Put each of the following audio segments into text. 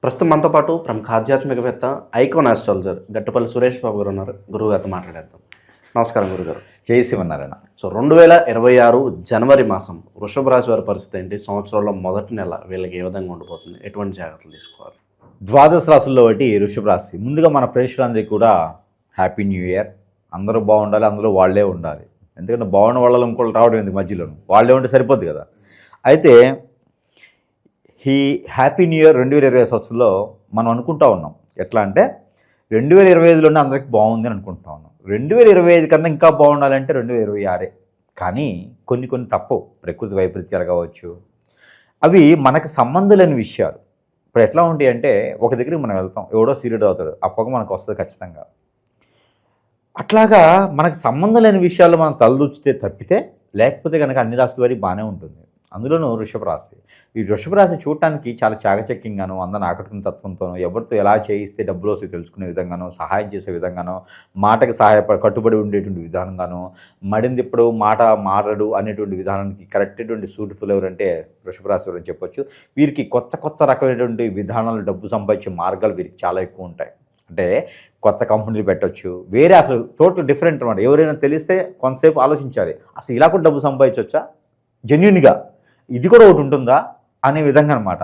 ప్రస్తుతం మనతో పాటు ప్రముఖ ఆధ్యాత్మికవేత్త ఐకాన్ ఆస్ట్రాలజర్ గట్టపల్లి సురేష్ బాబు గారు ఉన్నారు. గురువుగారితో మాట్లాడేద్దాం. నమస్కారం గురుగారు. జై శ్రీమన్నారాయణ. సో 2026 జనవరి మాసం వృషభ రాశి వారి పరిస్థితి ఏంటి? సంవత్సరంలో మొదటి నెల వీళ్ళకి ఏ విధంగా ఉండిపోతుంది? ఎటువంటి జాగ్రత్తలు తీసుకోవాలి? ద్వాదశ రాశుల్లో ఒకటి వృషభ రాశి. ముందుగా మన ప్రేక్షకులందరికీ కూడా హ్యాపీ న్యూ ఇయర్. అందరూ బాగుండాలి, అందులో వాళ్ళే ఉండాలి. ఎందుకంటే బాగున్న వాళ్ళలో ఇంకోళ్ళు రావడం ఎందుకు మధ్యలోను, వాళ్ళే ఉంటే సరిపోద్ది కదా. అయితే ఈ హ్యాపీ న్యూ ఇయర్ 2020 సంవత్సరంలో మనం అనుకుంటా ఉన్నాం. ఎట్లా అంటే 2025లోనే అందరికీ బాగుంది అని అనుకుంటా ఉన్నాం. 2025 కన్నా ఇంకా బాగుండాలంటే 2026. కానీ కొన్ని తప్పవు. ప్రకృతి వైపరీత్యాలు కావచ్చు, అవి మనకు సంబంధం లేని విషయాలు. ఇప్పుడు ఎట్లా ఉంటాయి అంటే, ఒక దగ్గరికి మనం వెళ్తాం, ఎవడో సీరియడ్ అవుతాడు, ఆ పొగ మనకు వస్తుంది ఖచ్చితంగా. అట్లాగా మనకు సంబంధం లేని విషయాల్లో మనం తలదూచితే తప్పితే, లేకపోతే కనుక అన్ని రాశుల వారికి బాగానే ఉంటుంది. అందులోనూ వృషభ రాశి. ఈ వృషభ రాశి చూడటానికి చాలా చాకచక్యంగాను, అందరిని ఆకట్టుకునే తత్వంతోనూ, ఎవరితో ఎలా చేయిస్తే డబ్బులు వస్తే తెలుసుకునే విధంగానో, సహాయం చేసే విధంగానో, మాటకి కట్టుబడి ఉండేటువంటి విధానంగానో, మడింది ఇప్పుడు మాట మారడు అనేటువంటి విధానానికి కరెక్ట్ అటువంటి సూటిఫుల్ ఎవరంటే వృషభ రాశి ఎవరని చెప్పొచ్చు. వీరికి కొత్త రకమైనటువంటి విధానాలు, డబ్బు సంపాదించే మార్గాలు వీరికి చాలా ఎక్కువ ఉంటాయి. అంటే కొత్త కంపెనీలు పెట్టవచ్చు, వేరే అసలు టోటల్ డిఫరెంట్ అనమాట. ఎవరైనా తెలిస్తే కొంతసేపు ఆలోచించాలి, అసలు ఇలా కూడా డబ్బు సంపాదించవచ్చా, జెన్యున్గా ఇది కూడా ఒకటి ఉంటుందా అనే విధంగా అనమాట.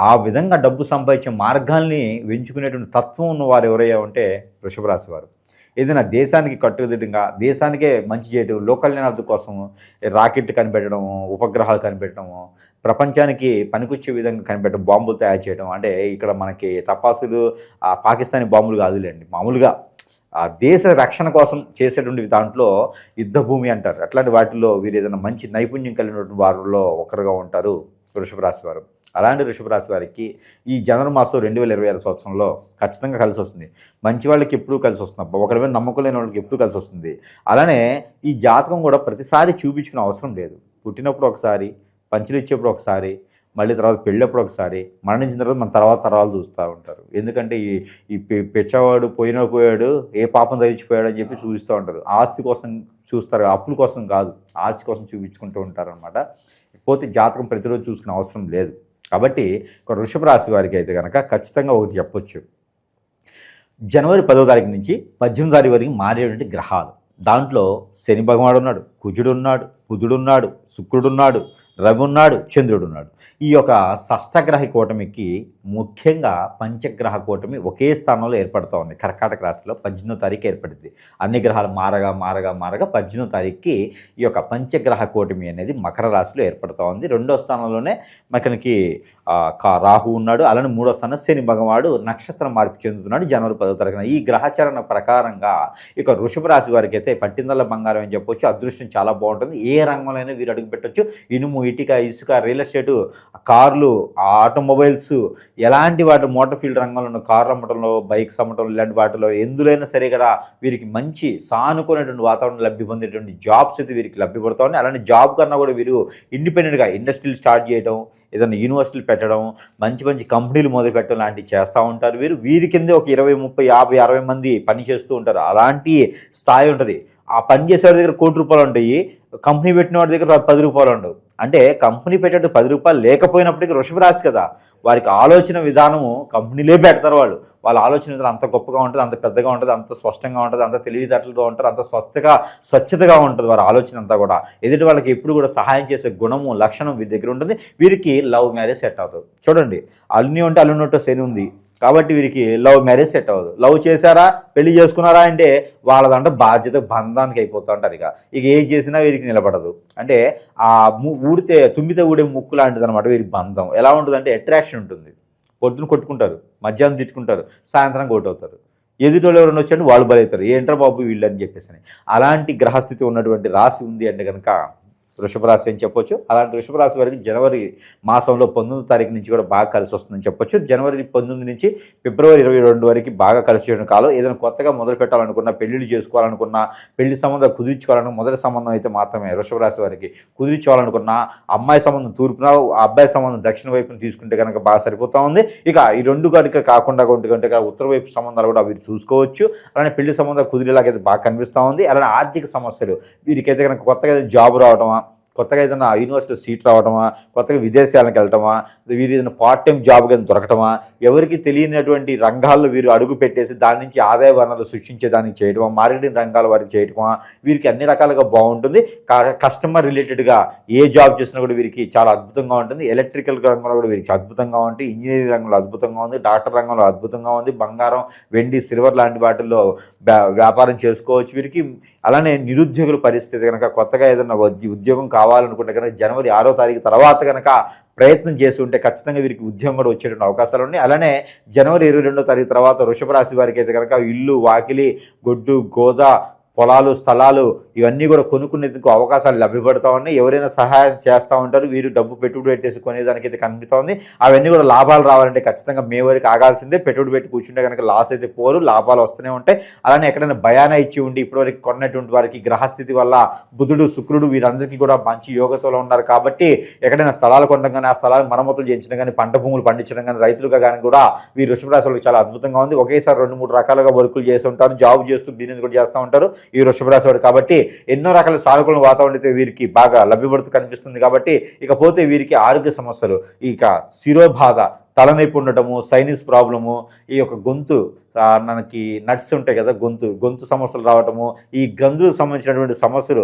ఆ విధంగా డబ్బు సంపాదించే మార్గాల్ని ఎంచుకునేటువంటి తత్వం ఉన్న వారు ఎవరయ్యా ఉంటే వృషభ రాశి వారు. ఏదైనా దేశానికి కట్టుదిట్టంగా, దేశానికే మంచి చేయడం, లోకల్ నినాదం కోసం రాకెట్ కనిపెట్టడము, ఉపగ్రహాలు కనిపెట్టడము, ప్రపంచానికి పనికొచ్చే విధంగా కనిపెట్టడం, బాంబులు తయారు చేయడం. అంటే ఇక్కడ మనకి తపాసులు పాకిస్తానీ బాంబులు కాదులేండి, మామూలుగా ఆ దేశ రక్షణ కోసం చేసేటువంటి దాంట్లో యుద్ధ భూమి అంటారు. అట్లాంటి వాటిల్లో వీరు ఏదైనా మంచి నైపుణ్యం కలిగినటువంటి వారిలో ఒకరుగా ఉంటారు వృషభ రాశి వారు. అలాంటి వృషభ రాశి వారికి ఈ జనవరి మాసం 2026 సంవత్సరంలో ఖచ్చితంగా కలిసి వస్తుంది. మంచి వాళ్ళకి ఎప్పుడూ కలిసి వస్తుంది, ఒకరి మీద నమ్మకం లేని వాళ్ళకి ఎప్పుడూ కలిసి వస్తుంది. అలానే ఈ జాతకం కూడా ప్రతిసారి చూపించుకునే అవసరం లేదు. పుట్టినప్పుడు ఒకసారి, పంచులు ఇచ్చేప్పుడు ఒకసారి, మళ్ళీ తర్వాత పెళ్ళప్పుడు ఒకసారి, మరణించిన తర్వాత మన తరాలు చూస్తూ ఉంటారు. ఎందుకంటే ఈ పెచ్చవాడు పోయాడు, ఏ పాపం ధరించిపోయాడు అని చెప్పి చూపిస్తూ ఉంటారు. ఆస్తి కోసం చూస్తారు, అప్పుల కోసం కాదు, ఆస్తి కోసం చూపించుకుంటూ ఉంటారు అనమాట. పోతే జాతకం ప్రతిరోజు చూసుకునే అవసరం లేదు. కాబట్టి ఒక వృషభ రాశి వారికి అయితే కనుక ఖచ్చితంగా ఒకటి చెప్పొచ్చు. జనవరి 10వ తారీఖు నుంచి 18వ తారీఖు వరకు మారేటువంటి గ్రహాలు. దాంట్లో శని భగవానుడు ఉన్నాడు, కుజుడు ఉన్నాడు, బుధుడు ఉన్నాడు, శుక్రుడు ఉన్నాడు, రవి ఉన్నాడు, చంద్రుడు ఉన్నాడు. ఈ యొక్క షష్టగ్రహ కూటమికి ముఖ్యంగా పంచగ్రహ కూటమి ఒకే స్థానంలో ఏర్పడుతూ ఉంది. కర్కాటక రాశిలో 18వ తారీఖు ఏర్పడింది. అన్ని గ్రహాలు మారగా 18వ తారీఖుకి ఈ యొక్క పంచగ్రహ కూటమి అనేది మకర రాశిలో ఏర్పడుతూ ఉంది. 2వ స్థానంలోనే మనకి రాహు ఉన్నాడు. అలానే 3వ స్థానం శని భగవానుడు నక్షత్రం మార్పు చెందుతున్నాడు జనవరి 10వ తారీఖున. ఈ గ్రహచరణ ప్రకారంగా ఇక వృషభ రాశి వారికి అయితే పట్టిందల్ల బంగారం అని చెప్పొచ్చు. అదృష్టం చాలా బాగుంటుంది. ఏ రంగంలో వీరు అడుగు పెట్టవచ్చు. ఇనుము, ఇటుక, ఇసుక, రియల్ ఎస్టేటు, కార్లు, ఆటోమొబైల్స్, ఎలాంటి వాటి మోటార్ ఫీల్డ్ రంగంలో, కార్లు అమ్మటంలో, బైక్స్ అమ్మటంలో, ఇలాంటి వాటిలో ఎందులైనా సరే కదా వీరికి మంచి సానుకునేటువంటి వాతావరణం లబ్ధి పొందేటువంటి జాబ్స్ అయితే వీరికి లబ్ధి పడుతూ ఉన్నాయి. అలాంటి జాబ్ కన్నా కూడా వీరు ఇండిపెండెంట్గా ఇండస్ట్రీలు స్టార్ట్ చేయడం, ఏదైనా యూనివర్సిటీలు పెట్టడం, మంచి కంపెనీలు మొదలు పెట్టడం లాంటివి చేస్తూ ఉంటారు. వీరి కిందే ఒక 20, 30, 50, 60 మంది పని చేస్తూ ఉంటారు. అలాంటి స్థాయి ఉంటుంది. ఆ పని చేసేవాడి దగ్గర ₹1,00,00,000 ఉంటాయి, కంపెనీ పెట్టిన వాడి దగ్గర ₹10 ఉండవు. అంటే కంపెనీ పెట్టేట్టు ₹10 లేకపోయినప్పటికీ వృషభ రాశి కదా, వారికి ఆలోచన విధానము కంపెనీలే పెడతారు. వాళ్ళ ఆలోచన విధానం అంత గొప్పగా ఉంటుంది, అంత పెద్దగా ఉంటుంది, అంత స్పష్టంగా ఉంటుంది, అంత తెలివితేటలుగా ఉంటారు, అంత స్వచ్ఛతగా ఉంటుంది వారి ఆలోచన అంతా కూడా. ఎదుటి వాళ్ళకి ఎప్పుడు కూడా సహాయం చేసే గుణము, లక్షణం వీరి దగ్గర ఉంటుంది. వీరికి లవ్ మ్యారేజ్ సెట్ అవుతుంది. చూడండి, అల్లుని ఉంటే అల్లున్నట్టు శని ఉంది కాబట్టి వీరికి లవ్ మ్యారేజ్ సెట్ అవ్వదు. లవ్ చేశారా, పెళ్లి చేసుకున్నారా అంటే వాళ్ళదంటే బాధ్యత బంధానికి అయిపోతూ ఉంటారు. ఇక ఏం చేసినా వీరికి నిలబడదు. అంటే ఆ తుమ్మితే ఊడే ముక్కు లాంటిది అనమాట వీరి బంధం. ఎలా ఉంటుందంటే అట్రాక్షన్ ఉంటుంది. పొద్దున కొట్టుకుంటారు, మధ్యాహ్నం తిట్టుకుంటారు, సాయంత్రం కొట్టవుతారు. ఎదుటోళ్ళు ఎవరైనా వచ్చి వాళ్ళు బలవుతారు, ఏంట్రా బాబు వీళ్ళు అని చెప్పేసి. అలాంటి గ్రహస్థితి ఉన్నటువంటి రాశి ఉంది అంటే కనుక వృషభ రాశి అని చెప్పొచ్చు. అలాంటి వృషభ రాశి వారికి జనవరి మాసంలో 19వ తారీఖు నుంచి కూడా బాగా కలిసి వస్తుందని చెప్పొచ్చు. జనవరి 19 నుంచి ఫిబ్రవరి 22 వరకు బాగా కలిసి చేయడం కాలం. ఏదైనా కొత్తగా మొదలు పెట్టాలనుకున్నా, పెళ్లిళ్ళు చేసుకోవాలనుకున్నా, పెళ్లి సంబంధం కుదిర్చుకోవాలనుకున్న మొదటి సంబంధం అయితే మాత్రమే వృషభ రాశి వారికి. కుదిర్చుకోవాలనుకున్నా అమ్మాయి సంబంధం తూర్పున, అబ్బాయి సంబంధం దక్షిణ వైపున తీసుకుంటే కనుక బాగా సరిపోతూ ఉంది. ఇక ఈ రెండు కనుక కాకుండా ఉత్తర వైపు సంబంధాలు కూడా వీరు చూసుకోవచ్చు. అలానే పెళ్లి సంబంధాలు కుదిరేలాగైతే బాగా కనిపిస్తూ ఉంది. అలానే ఆర్థిక సమస్యలు వీరికైతే కనుక కొత్తగా జాబ్ రావడమా, కొత్తగా ఏదైనా యూనివర్సిటీలో సీట్ రావటమా, కొత్తగా విదేశాలకు వెళ్ళటమా, వీరు ఏదైనా పార్ట్ టైం జాబ్ కానీ దొరకటమా, ఎవరికి తెలియనటువంటి రంగాల్లో వీరు అడుగు పెట్టేసి దాని నుంచి ఆదాయ వనరులు సృష్టించేదానికి చేయటమా, మార్కెటింగ్ రంగాల వారికి చేయటమా, వీరికి అన్ని రకాలుగా బాగుంటుంది. కస్టమర్ రిలేటెడ్గా ఏ జాబ్ చేసినా కూడా వీరికి చాలా అద్భుతంగా ఉంటుంది. ఎలక్ట్రికల్ రంగంలో కూడా వీరికి అద్భుతంగా ఉంటుంది. ఇంజనీరింగ్ రంగంలో అద్భుతంగా ఉంది. డాక్టర్ రంగంలో అద్భుతంగా ఉంది. బంగారం, వెండి, సిల్వర్ లాంటి వాటిల్లో వ్యాపారం చేసుకోవచ్చు వీరికి. అలానే నిరుద్యోగుల పరిస్థితి కనుక కొత్తగా ఏదైనా ఉద్యోగం కావాలనుకుంటే కనుక జనవరి 6వ తారీఖు తర్వాత కనుక ప్రయత్నం చేసి ఉంటే ఖచ్చితంగా వీరికి ఉద్యోగం కూడా వచ్చేటువంటి అవకాశాలు ఉన్నాయి. అలానే జనవరి 22వ తారీఖు తర్వాత వృషభ రాశి వారికి అయితే కనుక ఇల్లు, వాకిలి, గొడ్డు, గోద, పొలాలు, స్థలాలు ఇవన్నీ కూడా కొనుక్కునేందుకు అవకాశాలు లభ్యపడతా ఉన్నాయి. ఎవరైనా సహాయం చేస్తూ ఉంటారు. వీరు డబ్బు పెట్టుబడి పెట్టేసి కొనేదానికి అయితే కనిపిస్తోంది. అవన్నీ కూడా లాభాలు రావాలంటే ఖచ్చితంగా మే వరకు ఆగాల్సిందే. పెట్టుబడి పెట్టి కూర్చుంటే కనుక లాస్ అయితే పోరు, లాభాలు వస్తూనే ఉంటాయి. అలానే ఎక్కడైనా భయాన ఇచ్చి ఉండి ఇప్పటివరకు కొన్నటువంటి వారికి గ్రహస్థితి వల్ల బుధుడు, శుక్రుడు వీరందరికీ కూడా మంచి యోగతలో ఉన్నారు కాబట్టి ఎక్కడైనా స్థలాలు కొనడం కానీ, ఆ స్థలాలు మరమ్మతులు చేయించడం కానీ, పంట భూములు పండించడం కానీ, రైతులుగా కానీ కూడా వీరు వృషభ రాశి వాళ్ళకి చాలా అద్భుతంగా ఉంది. ఒకేసారి 2-3 రకాలుగా వర్కులు చేస్తూ ఉంటారు. జాబ్ చేస్తూ బిజినెస్ కూడా చేస్తూ ఉంటారు ఈ వృషభ రాశి వాడు. కాబట్టి ఎన్నో రకాల సానుకూల వాతావరణం అయితే వీరికి బాగా లభ్యపడుతూ కనిపిస్తుంది. కాబట్టి ఇకపోతే వీరికి ఆరోగ్య సమస్యలు, ఇక శిరోబాధ, తలనొప్పి ఉండటము, సైనస్ ప్రాబ్లము, ఈ యొక్క గొంతు మనకి నట్స్ ఉంటాయి కదా, గొంతు సమస్యలు రావటము, ఈ గ్రంథులకు సంబంధించినటువంటి సమస్యలు,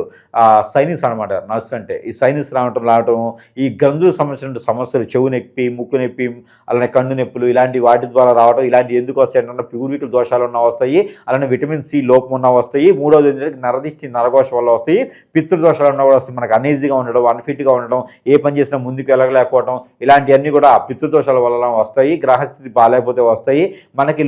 సైనస్ అనమాట. నట్స్ అంటే ఈ సైనస్ రావటము, ఈ గ్రంథులకు సంబంధించినటువంటి సమస్యలు, చెవు నొప్పి, ముక్కు నొప్పి, అలానే కన్ను నొప్పులు, ఇలాంటి వాటి ద్వారా రావటం. ఇలాంటి ఎందుకు వస్తాయి అంటే పూర్వీకుల దోషాలు ఉన్న వస్తాయి. అలానే విటమిన్ సి లోపం ఉన్న వస్తాయి. మూడవది ఏంటంటే నరదిష్టి, నరఘోష వల్ల వస్తాయి. పితృదోషాలు ఉన్న కూడా వస్తాయి. మనకు అనీజీగా ఉండడం, అన్ఫిట్గా ఉండడం, ఏ పని చేసినా ముందుకు వెళ్ళలేకపోవడం, ఇలాంటివన్నీ కూడా పితృదోషాల వల్ల వస్తాయి. గ్రహస్థితి బాగాలేకపోతే వస్తాయి. మనకి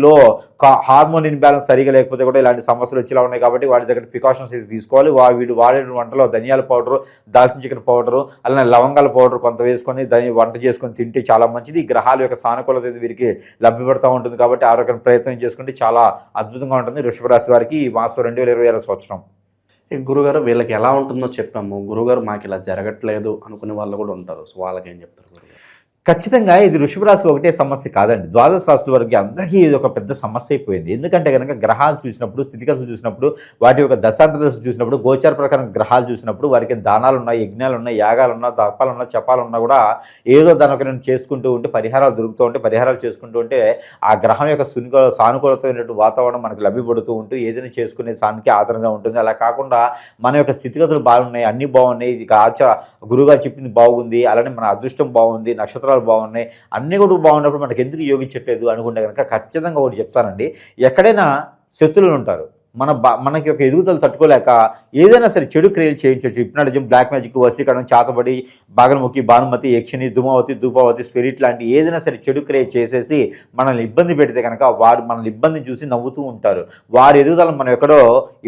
హార్మోన్ ఇన్బ్యాలెన్స్ సరిగా లేకపోతే కూడా ఇలాంటి సమస్యలు వచ్చేలా ఉన్నాయి. కాబట్టి వాటి దగ్గర ప్రికాషన్స్ అయితే తీసుకోవాలి. వీడు వాడే వంటలో ధనియాల పౌడరు, దాల్చిన చెక్కర పౌడరు, అలానే లవంగాల పౌడర్ కొంత వేసుకొని వంట చేసుకొని తింటే చాలా మంచిది. గ్రహాల యొక్క సానుకూలత వీరికి లభ్యపడుతూ ఉంటుంది. కాబట్టి ఆరోగ్యం ప్రయత్నం చేసుకుంటే చాలా అద్భుతంగా ఉంటుంది వృషభ రాశి వారికి ఈ మాసం 2020 సంవత్సరం. గురుగారు వీళ్ళకి ఎలా ఉంటుందో చెప్పాము. గురుగారు మాకు ఇలా జరగట్లేదు అనుకునే వాళ్ళు కూడా ఉంటారు. సో వాళ్ళకి ఏం చెప్తారు గురుగారు? ఖచ్చితంగా ఇది వృషభ రాశి ఒకటే సమస్య కాదండి. ద్వాదశ రాశుల వరకు అందరికీ ఇది ఒక పెద్ద సమస్య అయిపోయింది. ఎందుకంటే కనుక గ్రహాలు చూసినప్పుడు, స్థితిగతులు చూసినప్పుడు, వాటి యొక్క దశాంత దశ చూసినప్పుడు, గోచార ప్రకారం గ్రహాలు చూసినప్పుడు వారికి దానాలు ఉన్నాయి, యజ్ఞాలు ఉన్నాయి, యాగాలు ఉన్నాయి, తపాలు ఉన్నాయి, చపాలు ఉన్నా కూడా ఏదో దాని ఒక చేసుకుంటూ ఉంటే పరిహారాలు దొరుకుతూ ఉంటే, పరిహారాలు చేసుకుంటూ ఉంటే ఆ గ్రహం యొక్క సానుకూలతమైనటువంటి వాతావరణం మనకు లభ్యపడుతూ ఉంటూ ఏదైనా చేసుకునే దానికి ఆధారంగా ఉంటుంది. అలా కాకుండా మన యొక్క స్థితిగతులు బాగున్నాయి, అన్నీ బాగున్నాయి, ఇక గురువుగారు చెప్పింది బాగుంది, అలానే మన అదృష్టం బాగుంది, నక్షత్రాలు బాగున్నాయి, అన్ని కూడా బాగున్నప్పుడు మనకి ఎందుకు యోగించట్లేదు అనుకుంటే కనుక ఖచ్చితంగా ఒకటి చెప్తానండి. ఎక్కడైనా శత్రువులు ఉంటారు. మనకి ఒక ఎదుగుదల తట్టుకోలేక ఏదైనా సరే చెడు క్రియలు చేయించవచ్చు. హిప్నాటిజం, బ్లాక్ మ్యాజిక్, వశీకరణం, చాతబడి, బాగలముఖి, భానుమతి, యక్షిణి, ధూమావతి, ధూపావతి, స్పిరిట్ లాంటి ఏదైనా సరే చెడు క్రియ చేసేసి మనల్ని ఇబ్బంది పెడితే కనుక వారు మనల్ని ఇబ్బంది చూసి నవ్వుతూ ఉంటారు. వారి ఎదుగుదల మనం ఎక్కడో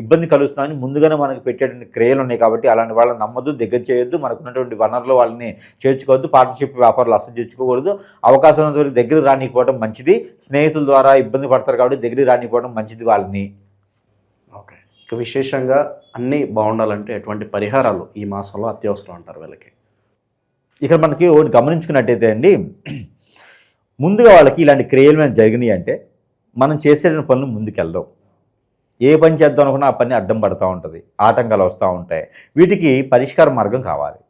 ఇబ్బంది కలుస్తున్నామని ముందుగానే మనకు పెట్టేటువంటి క్రియలు ఉన్నాయి. కాబట్టి అలాంటి వాళ్ళని నమ్మద్దు, దగ్గర చేయొద్దు. మనకున్నటువంటి వనరులు వాళ్ళని చేర్చుకోవద్దు. పార్ట్నర్షిప్ వ్యాపారాలు అసలు చేర్చుకోకూడదు. అవకాశం ఉన్నంత వరకు దగ్గర రానిపోవడం మంచిది. స్నేహితుల ద్వారా ఇబ్బంది పడతారు కాబట్టి దగ్గర రానిపోవడం మంచిది వాళ్ళని. ఓకే, ఇక విశేషంగా అన్నీ బాగుండాలంటే ఎటువంటి పరిహారాలు ఈ మాసంలో అత్యవసరం అంటారు వీళ్ళకి? ఇక్కడ మనకి ఒకటి గమనించుకున్నట్టయితే అండి, ముందుగా వాళ్ళకి ఇలాంటి క్రియలు మీద జరిగినాయి అంటే మనం చేసే పనులు ముందుకెళ్దాం. ఏ పని చేద్దాం అనుకున్నా ఆ పని అడ్డం పడుతూ ఉంటుంది, ఆటంకాలు వస్తూ ఉంటాయి. వీటికి పరిష్కార మార్గం కావాలి.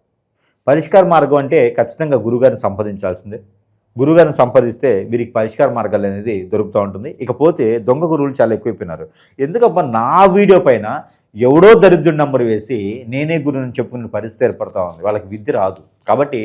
పరిష్కార మార్గం అంటే ఖచ్చితంగా గురుగారిని సంప్రదించాల్సిందే. గురువుగారిని సంపాదిస్తే వీరికి పరిష్కార మార్గాలు అనేది దొరుకుతూ ఉంటుంది. ఇకపోతే దొంగ గురువులు చాలా ఎక్కువైపోయినారు. ఎందుకబ్బా నా వీడియో పైన ఎవడో దరిద్రుడి నంబర్ వేసి నేనే గురువుని చెప్పుకునే పరిస్థితి ఏర్పడుతూ ఉంది. వాళ్ళకి విద్య రాదు. కాబట్టి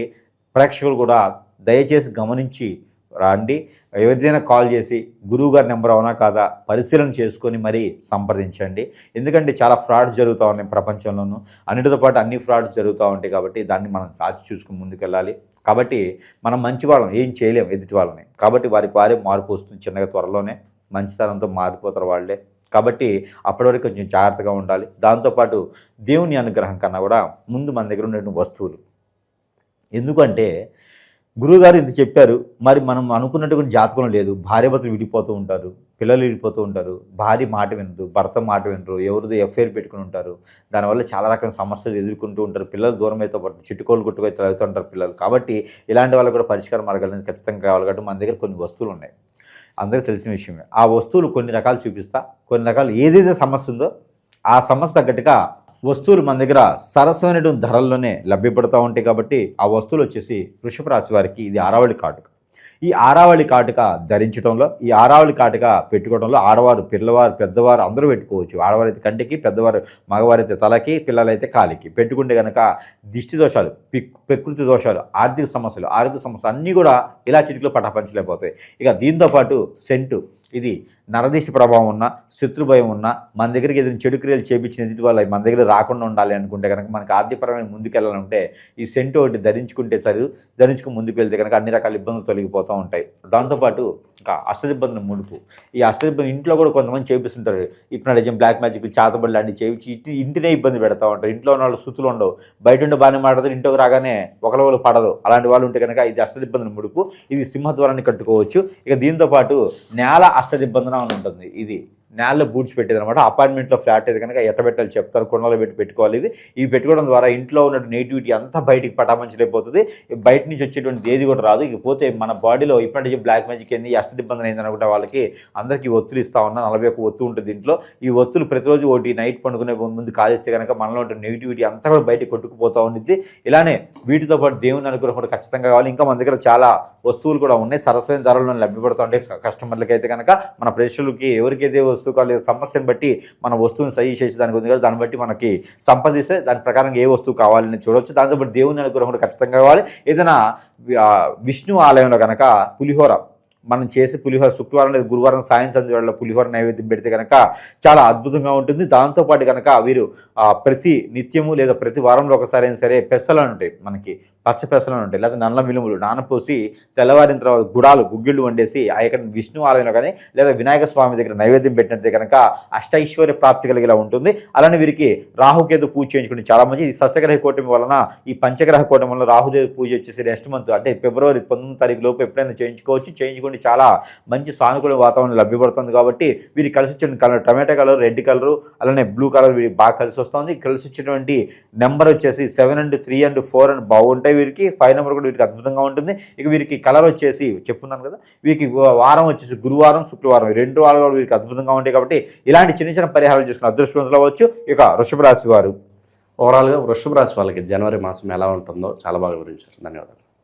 ప్రేక్షకులు కూడా దయచేసి గమనించి రండి. ఎవరిదైనా కాల్ చేసి గురువుగారి నెంబర్ అవునా కాదా పరిశీలన చేసుకొని మరీ సంప్రదించండి. ఎందుకంటే చాలా ఫ్రాడ్స్ జరుగుతూ ఉన్నాయి ప్రపంచంలోనూ. అన్నిటితో పాటు అన్ని ఫ్రాడ్స్ జరుగుతూ ఉంటాయి. కాబట్టి దాన్ని మనం దాచి చూసుకుని ముందుకెళ్ళాలి. కాబట్టి మనం మంచి వాళ్ళం ఏం చేయలేం ఎదుటి వాళ్ళని. కాబట్టి వారే మార్పు వస్తుంది చిన్నగా, త్వరలోనే మంచితనంతో మారిపోతారు వాళ్ళే. కాబట్టి అప్పటి వరకు కొంచెం జాగ్రత్తగా ఉండాలి. దాంతోపాటు దేవుని అనుగ్రహం కన్నా కూడా ముందు మన దగ్గర ఉన్నటువంటి వస్తువులు. ఎందుకంటే గురువుగారు ఇంత చెప్పారు, మరి మనం అనుకున్నటువంటి జాతకం లేదు. భార్యాభర్తలు విడిపోతూ ఉంటారు, పిల్లలు విడిపోతూ ఉంటారు, భార్య మాట వినరు, భర్త మాట వినరు, ఎవరిదో ఎఫ్ఐఆర్ పెట్టుకుని ఉంటారు. దానివల్ల చాలా రకాల సమస్యలు ఎదుర్కొంటూ ఉంటారు. పిల్లలు దూరం అయితే చిట్టుకోలు కొట్టుకొని చదువుతూ ఉంటారు పిల్లలు. కాబట్టి ఇలాంటి వాళ్ళకి కూడా పరిష్కార మార్గాలు అనేది ఖచ్చితంగా కావాలి. కాబట్టి మన దగ్గర కొన్ని వస్తువులు ఉన్నాయి, అందరికీ తెలిసిన విషయమే. ఆ వస్తువులు కొన్ని రకాలు చూపిస్తా, కొన్ని రకాలు ఏదైతే సమస్య ఉందో ఆ సమస్య తగ్గట్టుగా వస్తువులు మన దగ్గర సరసమైనటువంటి ధరల్లోనే లభ్యపడుతూ ఉంటాయి కాబట్టి ఆ వస్తువులు వచ్చేసి వృషభ రాశి వారికి ఇది ఆరావళి కాటుక. ఈ ఆరావళి కాటుక ధరించడంలో, ఈ ఆరావళి కాటుక పెట్టుకోవడంలో ఆడవారు, పిల్లవారు, పెద్దవారు అందరూ పెట్టుకోవచ్చు. ఆడవారైతే కంటికి, పెద్దవారు మగవారైతే తలకి, పిల్లలైతే కాలికి పెట్టుకుంటే కనుక దిష్టి దోషాలు, ప్రకృతి దోషాలు, ఆర్థిక సమస్యలు అన్నీ కూడా ఇలా చిటికలో పటాపంచలేకపోతాయి. ఇక దీంతోపాటు సెంటు, ఇది నరదిష్టి ప్రభావం ఉన్న, శత్రు భయం ఉన్న, మన దగ్గరికి ఏదైనా చెడు క్రియలు చేపించిన ఎదుటి వాళ్ళ మన దగ్గర రాకుండా ఉండాలి అనుకుంటే కనుక, మనకు ఆర్థికపరమైన ముందుకెళ్ళాలంటే ఈ సెంటు ఒకటి ధరించుకుంటే ధరించుకుని ముందుకు వెళ్తే కనుక అన్ని రకాల ఇబ్బందులు తొలగిపోతూ ఉంటాయి. దాంతోపాటు ఇంకా అష్టదిబ్బందుల ముడుపు, ఈ అష్టదిబ్బంది ఇంట్లో కూడా కొంతమంది చేపిస్తుంటారు. ఇప్పుడు బ్లాక్ మ్యాజిక్, చాతబడి లాంటివి చేయించి ఇంటినే ఇబ్బంది పెడతా ఉంటారు. ఇంట్లో ఉన్న వాళ్ళు సుతులు ఉండవు, బయట ఉంటే బాగానే మాట్లాడతారు, ఇంట్లోకి రాగానే ఒకళ్ళు పడదు. అలాంటి వాళ్ళు ఉంటే కనుక ఇది అష్టదిబ్బందుల ముడుపు, ఇది సింహద్వారాన్ని కట్టుకోవచ్చు. ఇక దీంతోపాటు నేల అష్టదిబ్బందన అని ఉంటుంది. ఇది నేలలో బూడ్చి పెట్టేది అనమాట. అపార్ట్మెంట్లో ఫ్లాట్ అయితే కనుక ఎట్టబెట్టాలి చెప్తారు, కొండలో పెట్టుకోవాలి. ఇవి పెట్టుకోవడం ద్వారా ఇంట్లో ఉన్న నెగిటివిటీ అంతా బయటికి పటామంచలేకపోతుంది. బయట నుంచి వచ్చేటువంటి ఏది కూడా రాదు. ఇకపోతే మన బాడీలో ఇప్పుడంటే బ్లాక్ మ్యాజిక్ ఏంది, అష్టదిబ్బందన ఏంది అనుకుంటే వాళ్ళకి అందరికీ ఒత్తులు ఇస్తా ఉన్నా. 41 ఒత్తు ఉంటుంది ఇంట్లో. ఈ ఒత్తులు ప్రతిరోజు ఒకటి నైట్ పండుకునే ముందు కాలిస్తే కనుక మనలో ఉంటే నెగిటివిటీ అంతా కూడా బయటికి కొట్టుకుపోతూ ఉండిద్ది. ఇలానే వీటితో పాటు దేవుని అనుగ్రహం కూడా ఖచ్చితంగా కావాలి. ఇంకా మన దగ్గర చాలా వస్తువులు కూడా ఉన్నాయి, సరసమైన ధరల్లో లభ్యపడుతూ ఉంటాయి. కస్టమర్లకి అయితే కనుక, మన ప్రేక్షకులకి ఎవరికైతే వస్తువు కాలేదు సమస్యను బట్టి మన వస్తువుని సజెస్ట్ చేసి దానికి ఉంది కదా, దాన్ని బట్టి మనకి సంపాదిస్తే దాని ప్రకారం ఏ వస్తువు కావాలని చూడవచ్చు. దాంతోపాటు దేవుని అనుగ్రహం కూడా ఖచ్చితంగా కావాలి. ఏదైనా విష్ణు ఆలయంలో కనుక పులిహోర మనం చేసి పులిహోర శుక్రవారం లేదా గురువారం సాయం సంధ్య పులిహోర నైవేద్యం పెడితే కనుక చాలా అద్భుతంగా ఉంటుంది. దాంతోపాటు కనుక వీరు ప్రతి నిత్యము లేదా ప్రతి వారంలో ఒకసారి అయినా సరే పెసలను ఉంటాయి, మనకి పచ్చ పెసలను ఉంటాయి, లేదా నల్ల మినుములు నానపోసి తెల్లవారిన తర్వాత గుగ్గిళ్ళు వండేసి ఆ యొక్క విష్ణు ఆలయంలో కానీ లేదా వినాయక స్వామి దగ్గర నైవేద్యం పెట్టినట్టే కనుక అష్టైశ్వర్య ప్రాప్తి కలిగేలా ఉంటుంది. అలానే వీరికి రాహుకేతు పూజ చేయించుకుంటే చాలా మంచిది. ఈ షష్టగ్రహ కూటమి వలన, ఈ పంచగ్రహ కూటమి వలన రాహుదేవి పూజ వచ్చేసి నెక్స్ట్ మంత్ అంటే ఫిబ్రవరి 19 తారీఖు లోపు ఎప్పుడైనా చేయించుకోండి. చాలా మంచి సానుకూల వాతావరణం లభ్యపడుతుంది. కాబట్టి వీరికి కలిసి వచ్చిన కలర్ టమాటా కలర్, రెడ్ కలరు, అలానే బ్లూ కలర్ వీరికి బాగా కలిసి వస్తుంది. కలిసి వచ్చేటువంటి నెంబర్ వచ్చేసి 7 and 3 and 4 and బాగుంటాయి. వీరికి 5 నెంబర్ కూడా వీరికి అద్భుతంగా ఉంటుంది. ఇక వీరికి కలర్ వచ్చేసి చెప్పున్నాను కదా, వీరికి వారం వచ్చేసి గురువారం, శుక్రవారం 2 వారాలు కూడా వీరికి అద్భుతంగా ఉంటాయి. కాబట్టి ఇలాంటి చిన్న పరిహారాలు చేసుకుని అదృష్టవంతులు అవ్వచ్చు. ఇక వృషభ రాశి వారు ఓవరాల్గా వృషభ రాశి వాళ్ళకి జనవరి మాసం ఎలా ఉంటుందో చాలా బాగా వివరించారు. ధన్యవాదాలు.